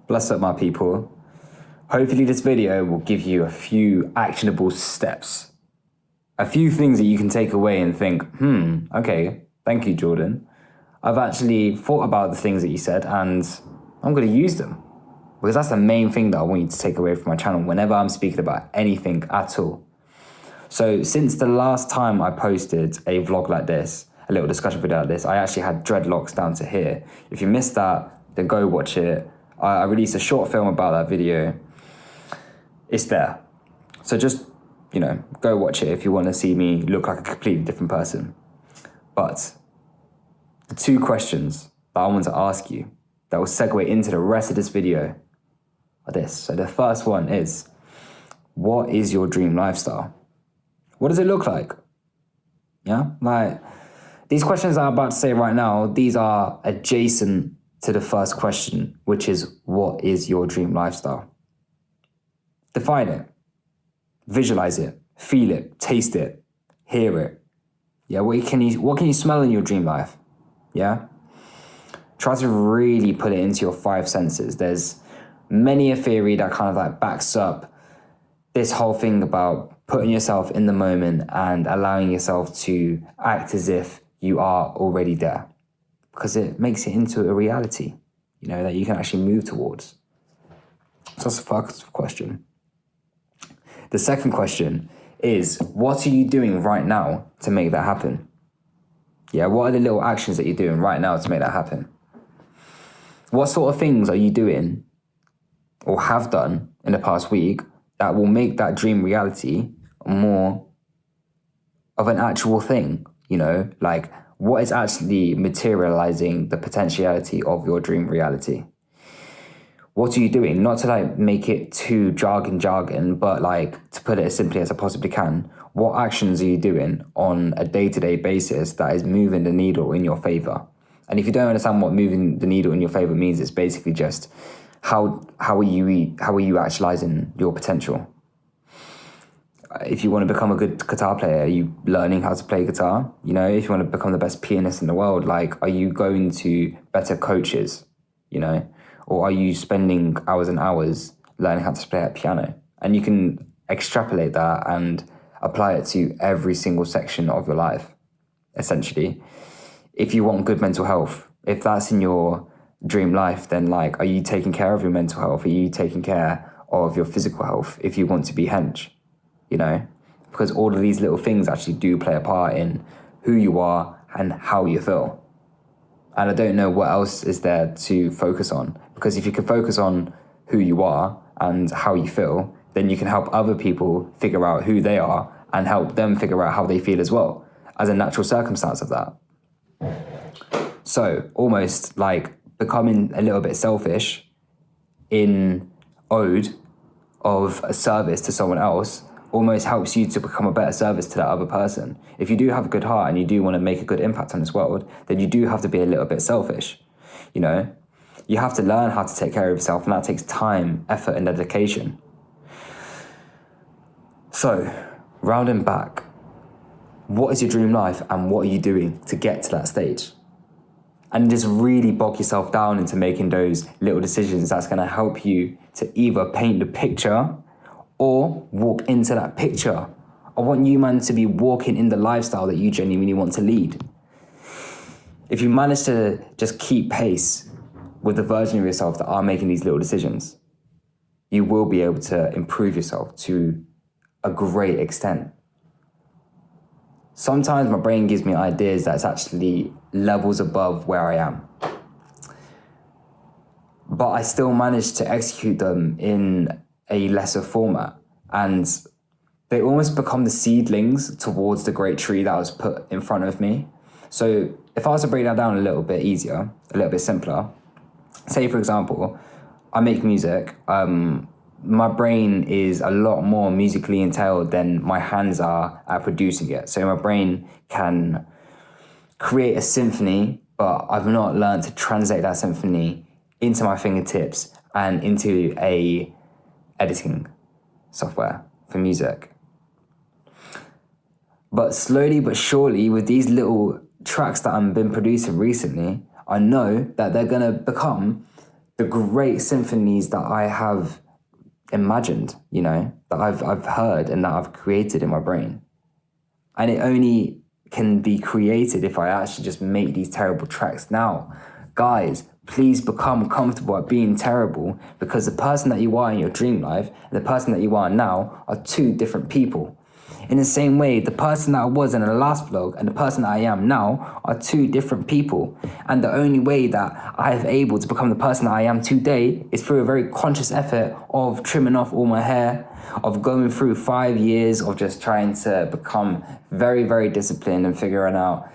Bless up, my people. Hopefully this video will give you a few actionable steps. A few things that you can take away and think, okay, thank you, Jordan. I've actually thought about the things that you said and I'm going to use them. Because that's the main thing that I want you to take away from my channel whenever I'm speaking about anything at all. So since the last time I posted a vlog like this, a little discussion video like this, I actually had dreadlocks down to here. If you missed that, then go watch it. I released a short film about that video. It's there. So just, go watch it if you want to see me look like a completely different person. But the two questions that I want to ask you that will segue into the rest of this video are this. So the first one is, what is your dream lifestyle? What does it look like? Yeah, like these questions I'm about to say right now, these are adjacent to the first question, which is, what is your dream lifestyle? Define it, visualize it, feel it, taste it, hear it. Yeah, what can you smell in your dream life? Yeah? Try to really put it into your five senses. There's many a theory that kind of like backs up this whole thing about putting yourself in the moment and allowing yourself to act as if you are already there, because it makes it into a reality, that you can actually move towards. So that's the first question. The second question is, what are you doing right now to make that happen? Yeah, what are the little actions that you're doing right now to make that happen? What sort of things are you doing or have done in the past week that will make that dream reality more of an actual thing? Like what is actually materializing the potentiality of your dream reality? What are you doing? Not to like make it too jargon, but like to put it as simply as I possibly can. What actions are you doing on a day-to-day basis that is moving the needle in your favor? And if you don't understand what moving the needle in your favor means, it's basically just how are you actualizing your potential? If you want to become a good guitar player, are you learning how to play guitar? If you want to become the best pianist in the world, like, are you going to better coaches? Or are you spending hours and hours learning how to play a piano? And you can extrapolate that and apply it to every single section of your life, essentially. If you want good mental health, if that's in your dream life, then like, are you taking care of your mental health? Are you taking care of your physical health if you want to be hench? Because all of these little things actually do play a part in who you are and how you feel. And I don't know what else is there to focus on. Because if you can focus on who you are and how you feel, then you can help other people figure out who they are and help them figure out how they feel as well, as a natural circumstance of that. So almost like becoming a little bit selfish in ode of a service to someone else almost helps you to become a better service to that other person. If you do have a good heart and you do want to make a good impact on this world, then you do have to be a little bit selfish. You have to learn how to take care of yourself, and that takes time, effort, and dedication. So, rounding back, what is your dream life and what are you doing to get to that stage? And just really bog yourself down into making those little decisions that's going to help you to either paint the picture or walk into that picture. I want you, man, to be walking in the lifestyle that you genuinely want to lead. If you manage to just keep pace with the version of yourself that are making these little decisions, you will be able to improve yourself to a great extent. Sometimes my brain gives me ideas that's actually levels above where I am. But I still manage to execute them in a lesser format, and they almost become the seedlings towards the great tree that was put in front of me. So if I was to break that down a little bit easier, a little bit simpler, say for example, I make music, my brain is a lot more musically entailed than my hands are at producing it. So my brain can create a symphony, but I've not learned to translate that symphony into my fingertips and into a editing software for music. But slowly but surely, with these little tracks that I've been producing recently, I know that they're gonna become the great symphonies that I have imagined, you know, that I've heard and that I've created in my brain. And it only can be created if I actually just make these terrible tracks. Now, guys, please become comfortable at being terrible, because the person that you are in your dream life and the person that you are now are two different people. In the same way, the person that I was in the last vlog and the person that I am now are two different people. And the only way that I have able to become the person that I am today is through a very conscious effort of trimming off all my hair, of going through 5 years of just trying to become very, very disciplined and figuring out,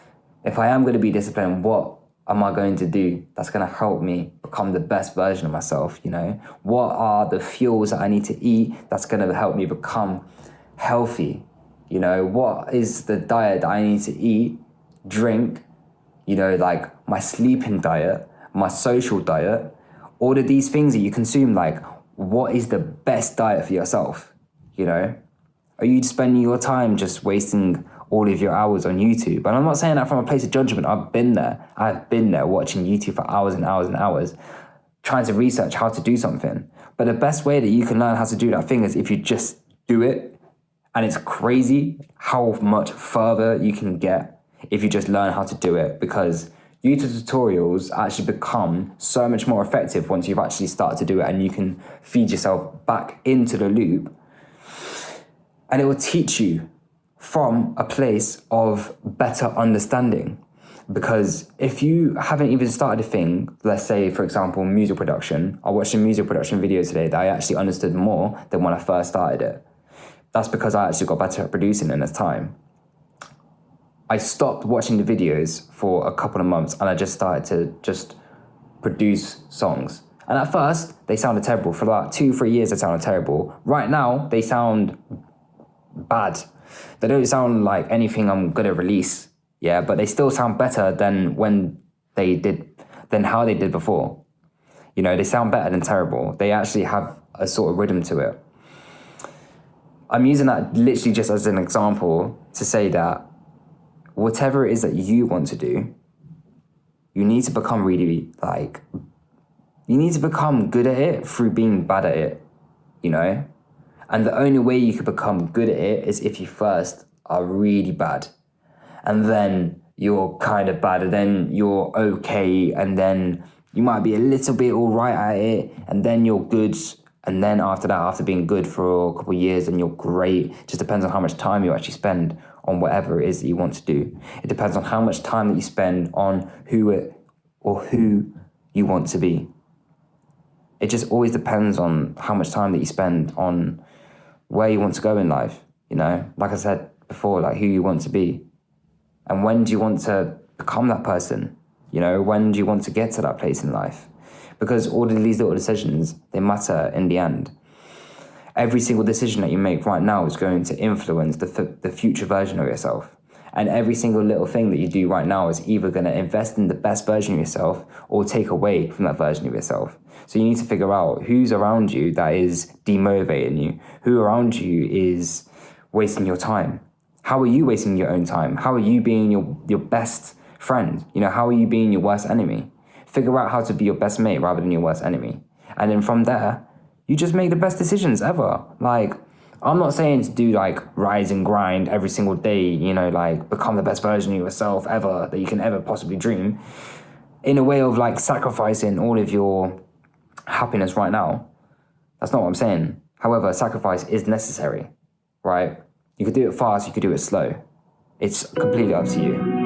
if I am going to be disciplined, what am I going to do that's going to help me become the best version of myself, you know? What are the fuels that I need to eat that's going to help me become healthy? You know, what is the diet that I need to eat, drink, you know, like my sleeping diet, my social diet, all of these things that you consume, like what is the best diet for yourself, you know? Are you spending your time just wasting all of your hours on YouTube? And I'm not saying that from a place of judgment. I've been there watching YouTube for hours and hours and hours, trying to research how to do something. But the best way that you can learn how to do that thing is if you just do it. And it's crazy how much further you can get if you just learn how to do it, because YouTube tutorials actually become so much more effective once you've actually started to do it, and you can feed yourself back into the loop. And it will teach you from a place of better understanding. Because if you haven't even started a thing, let's say, for example, music production, I watched a music production video today that I actually understood more than when I first started it. That's because I actually got better at producing in this time. I stopped watching the videos for a couple of months and I just started to just produce songs. And at first, they sounded terrible. For like 2-3 years, they sounded terrible. Right now, they sound bad. They don't sound like anything I'm gonna release, yeah, but they still sound better than how they did before. You know, they sound better than terrible. They actually have a sort of rhythm to it. I'm using that literally just as an example to say that whatever it is that you want to do, you need to become really, you need to become good at it through being bad at it, you know? And the only way you can become good at it is if you first are really bad. And then you're kind of bad, and then you're okay, and then you might be a little bit all right at it, and then you're good. And then after that, after being good for a couple of years, then you're great. It just depends on how much time you actually spend on whatever it is that you want to do. It depends on how much time that you spend on who you want to be. It just always depends on how much time that you spend on where you want to go in life, you know? Like I said before, like who you want to be. And when do you want to become that person? You know, when do you want to get to that place in life? Because all of these little decisions, they matter in the end. Every single decision that you make right now is going to influence the future version of yourself. And every single little thing that you do right now is either going to invest in the best version of yourself or take away from that version of yourself. So you need to figure out who's around you that is demotivating you, who around you is wasting your time. How are you wasting your own time? How are you being your best friend? You know, how are you being your worst enemy? Figure out how to be your best mate rather than your worst enemy. And then from there, you just make the best decisions ever. Like, I'm not saying to do like rise and grind every single day, you know, like become the best version of yourself ever that you can ever possibly dream, in a way of like sacrificing all of your happiness right now. That's not what I'm saying. However, sacrifice is necessary, right? You could do it fast, you could do it slow. It's completely up to you.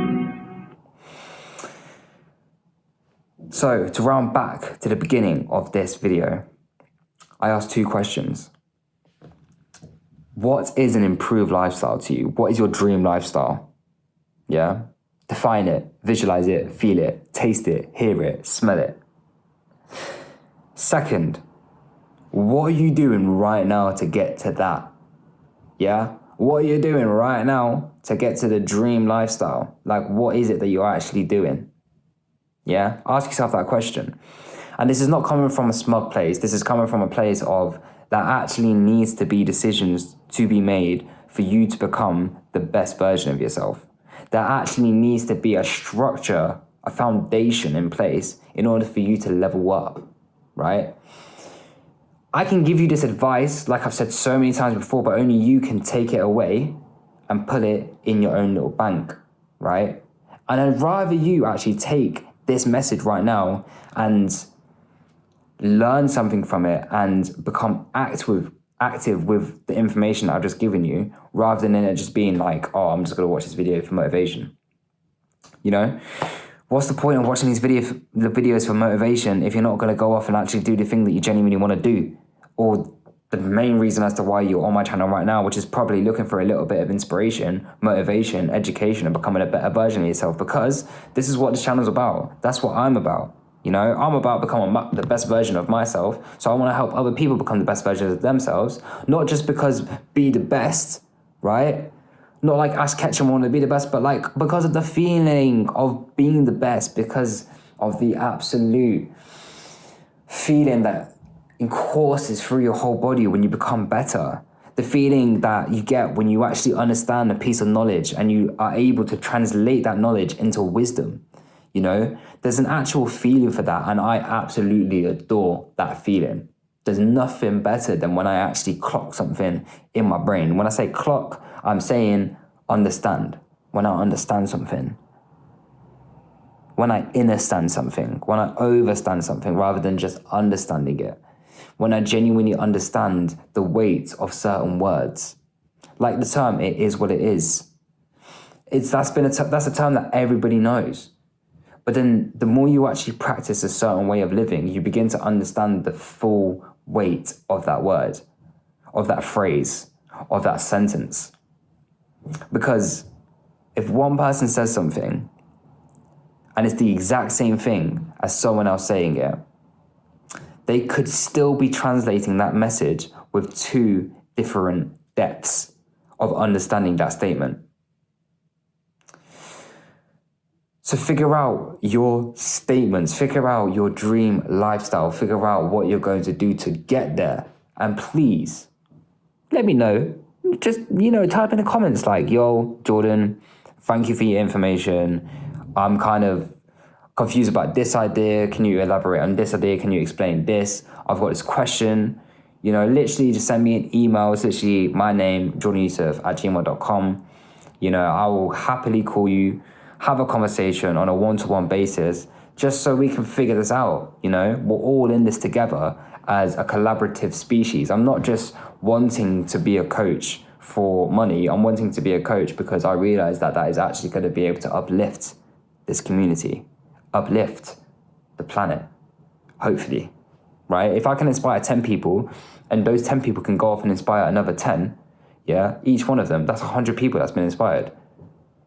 So, to round back to the beginning of this video, I asked 2 questions. What is an improved lifestyle to you? What is your dream lifestyle? Yeah? Define it, visualize it, feel it, taste it, hear it, smell it. Second, what are you doing right now to get to that? Yeah? What are you doing right now to get to the dream lifestyle? Like, what is it that you're actually doing? Yeah, ask yourself that question. And this is not coming from a smug place. This is coming from a place of that actually needs to be decisions to be made for you to become the best version of yourself. There actually needs to be a structure, a foundation in place in order for you to level up. right? I can give you this advice, like I've said so many times before, but only you can take it away and put it in your own little bank, right? And I'd rather you actually take this message right now and learn something from it and become active with the information that I've just given you, rather than it just being like, oh, I'm just going to watch this video for motivation. You know? What's the point of watching the videos for motivation if you're not going to go off and actually do the thing that you genuinely want to do? Or the main reason as to why you're on my channel right now, which is probably looking for a little bit of inspiration, motivation, education, and becoming a better version of yourself, because this is what this channel's about. That's what I'm about. You know, I'm about becoming the best version of myself. So I want to help other people become the best versions of themselves, not just because be the best, right? Not like Ash Ketchum want to be the best, but like because of the feeling of being the best, because of the absolute feeling that courses through your whole body when you become better. The feeling that you get when you actually understand a piece of knowledge and you are able to translate that knowledge into wisdom. You know, there's an actual feeling for that, and I absolutely adore that feeling. There's nothing better than when I actually clock something in my brain. When I say clock, I'm saying understand. When I understand something. When I understand something. When I overstand something rather than just understanding it. When I genuinely understand the weight of certain words. Like the term, it is what it is. That's a term that everybody knows. But then the more you actually practice a certain way of living, you begin to understand the full weight of that word, of that phrase, of that sentence. Because if one person says something and it's the exact same thing as someone else saying it, they could still be translating that message with two different depths of understanding that statement. So figure out your statements, figure out your dream lifestyle, figure out what you're going to do to get there. And please, let me know. Just, type in the comments like, yo, Jordan, thank you for your information. I'm kind of confused about this idea. Can you elaborate on this idea? Can you explain this? I've got this question. Literally just send me an email. It's literally my name, jordanyusuf@gmail.com. I will happily call you, have a conversation on a one-to-one basis, just so we can figure this out. We're all in this together as a collaborative species. I'm not just wanting to be a coach for money. I'm wanting to be a coach because I realize that is actually going to be able to uplift this community, uplift the planet, hopefully, right? If I can inspire 10 people and those 10 people can go off and inspire another 10, each one of them, that's 100 people that's been inspired.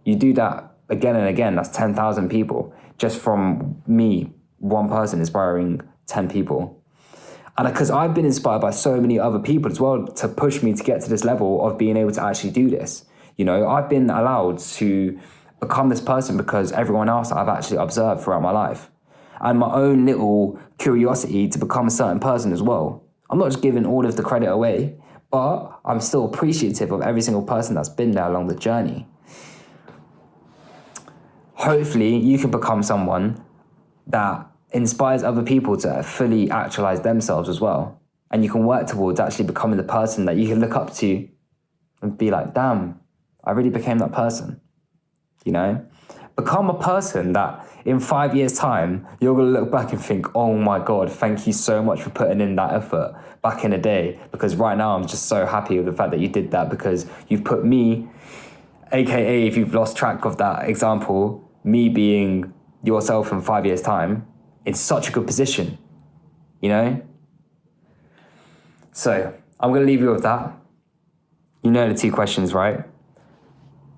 You do that again and again, that's 10,000 people just from me, one person inspiring 10 people. And because I've been inspired by so many other people as well to push me to get to this level of being able to actually do this. I've been allowed to become this person because everyone else I've actually observed throughout my life. And my own little curiosity to become a certain person as well. I'm not just giving all of the credit away, but I'm still appreciative of every single person that's been there along the journey. Hopefully, you can become someone that inspires other people to fully actualize themselves as well. And you can work towards actually becoming the person that you can look up to and be like, damn, I really became that person. Become a person that in 5 years' time, you're going to look back and think, oh my God, thank you so much for putting in that effort back in the day. Because right now, I'm just so happy with the fact that you did that, because you've put me, AKA, if you've lost track of that example, me being yourself in 5 years' time, in such a good position, So I'm going to leave you with that. The 2 questions, right?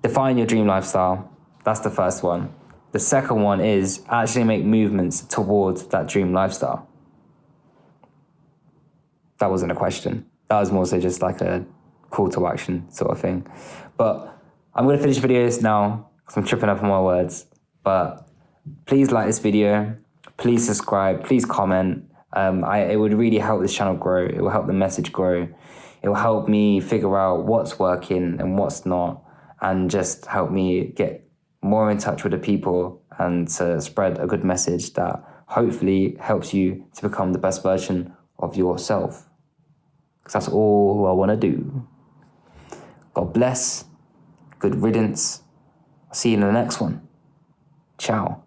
Define your dream lifestyle. That's the first one. The second one is actually make movements towards that dream lifestyle. That wasn't a question. That was more so just like a call to action sort of thing. But I'm going to finish videos now because I'm tripping up on my words. But please like this video. Please subscribe. Please comment. It would really help this channel grow. It will help the message grow. It will help me figure out what's working and what's not, and just help me get more in touch with the people and to spread a good message that hopefully helps you to become the best version of yourself. Because that's all I want to do. God bless. Good riddance. I'll see you in the next one. Ciao.